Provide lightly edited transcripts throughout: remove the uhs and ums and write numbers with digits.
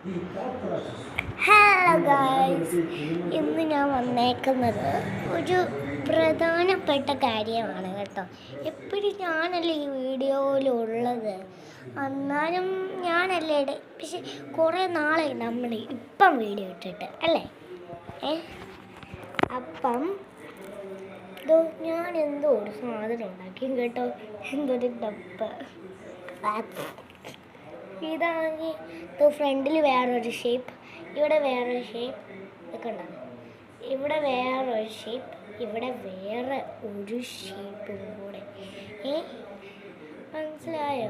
Hello guys, ഇന്ന് ഞാൻ വന്നേക്കുന്നത് ഒരു പ്രധാനപ്പെട്ട കാര്യമാണ് കേട്ടോ. എപ്പോഴും ഞാനല്ലേ ഈ വീഡിയോയിലുള്ളത്, എന്നാലും ഞാനല്ലേ പക്ഷെ കുറേ നാളെ നമ്മൾ ഇപ്പം വീഡിയോ ഇട്ടിട്ട് അല്ലേ. അപ്പം ഞാൻ എന്തോ ഒരു സാധനം ഉണ്ടാക്കി കേട്ടോ, എന്തൊരു ഡബ്ബ. ഇതാണെങ്കിൽ ഫ്രണ്ടിൽ വേറൊരു ഷേപ്പ്, ഇവിടെ വേറൊരു ഷേപ്പ്, ഇതൊക്കെ ഉണ്ടാകും. ഇവിടെ വേറൊരു ഷേപ്പ്, ഇവിടെ വേറെ ഒരു ഷേപ്പും കൂടെ. മനസ്സിലായോ?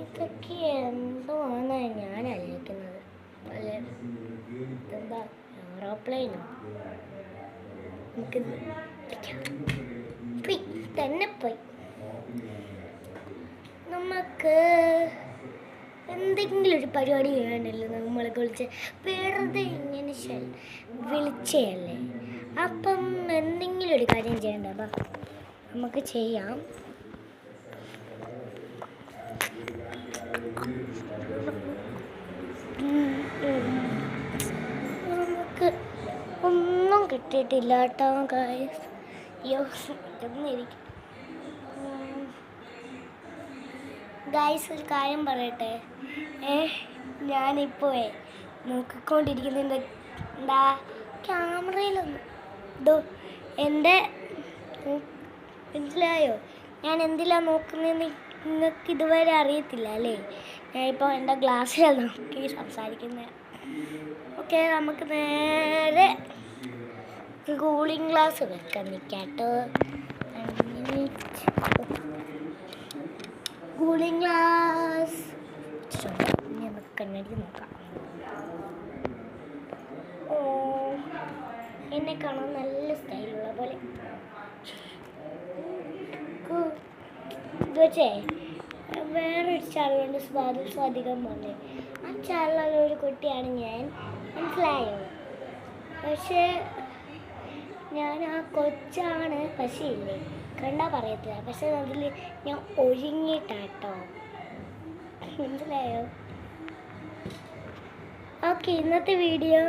ഇതൊക്കെ എന്തുവാണ് ഞാൻ ആലോചിക്കുന്നത്. എന്താ എയറോപ്ലെയിനോ? നമുക്ക് തന്നെ പോയി. നമുക്ക് എന്തെങ്കിലും ഒരു പരിപാടി ചെയ്യാനല്ലോ നമ്മളെ വിളിച്ച്, വെറുതെ ഇങ്ങനെ വിളിച്ചല്ലേ. അപ്പം എന്തെങ്കിലും ഒരു കാര്യം ചെയ്യണ്ട, അപ്പം നമുക്ക് ചെയ്യാം. നമുക്ക് ഒന്നും കിട്ടിയിട്ടില്ല കേട്ടോ ഗായ്സ്. അയ്യോ, ഇതൊന്നിരിക്കും ഗായ്സ്. ഒരു കാര്യം പറയട്ടെ, ഞാനിപ്പോൾ നോക്കിക്കൊണ്ടിരിക്കുന്നുണ്ട് എന്താ ക്യാമറയിലൊന്നും എൻ്റെ മനസ്സിലായോ? ഞാൻ എന്തിലാണ് നോക്കുന്നതെന്ന് നിങ്ങൾക്ക് ഇതുവരെ അറിയത്തില്ല അല്ലേ. ഞാനിപ്പോൾ എൻ്റെ ഗ്ലാസ്സിലാണ് നോക്കി സംസാരിക്കുന്നത്. ഓക്കെ, നമുക്ക് നേരെ കൂളിംഗ് ഗ്ലാസ് വെക്കാൻ നിൽക്കാട്ടോ. കൂളിംഗ് ഗ്ലാസ് നമുക്ക് കണ്ണടിക്ക് നോക്കാം. ഓ, എന്നെ കാണാൻ നല്ല സ്റ്റൈലുള്ള പോലെ. ഇത് വെച്ചേ വേറൊരു ചാനലുണ്ട്, സ്വാധികം പോലെ. ആ ചാനലിലുള്ള ഒരു കുട്ടിയാണ് ഞാൻ, മനസ്സിലായോ? പക്ഷേ ഞാൻ ആ കൊച്ചാണ്, പക്ഷേ ഇല്ലേ കണ്ടാൽ പറയത്തില്ല. പക്ഷെ അതിൽ ഞാൻ ഒഴുങ്ങിയിട്ടാട്ടോ, മനസ്സിലായോ? ഓക്കെ, ഇന്നത്തെ വീഡിയോ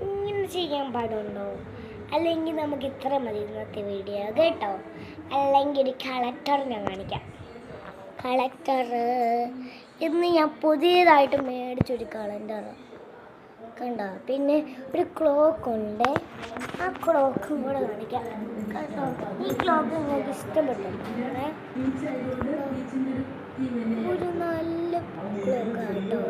ഇങ്ങനെ ചെയ്യാൻ പാടുണ്ടോ? അല്ലെങ്കിൽ നമുക്ക് ഇത്ര മതി ഇന്നത്തെ വീഡിയോ കേട്ടോ. അല്ലെങ്കിൽ ഒരു കളക്ടർ ഞാൻ കാണിക്കാം. കളക്ടർ ഇന്ന് ഞാൻ പുതിയതായിട്ട് മേടിച്ചൊരു കളക്ടർ കണ്ടോ. പിന്നെ ഒരു ക്ലോക്ക് ഉണ്ട്, ആ ക്ലോക്കും കൂടെ കാണിക്കാം കേട്ടോ. ഈ ക്ലോക്ക് നിങ്ങൾക്ക് ഇഷ്ടപ്പെട്ടു, ഒരു നല്ല ക്ലോക്ക് കേട്ടോ.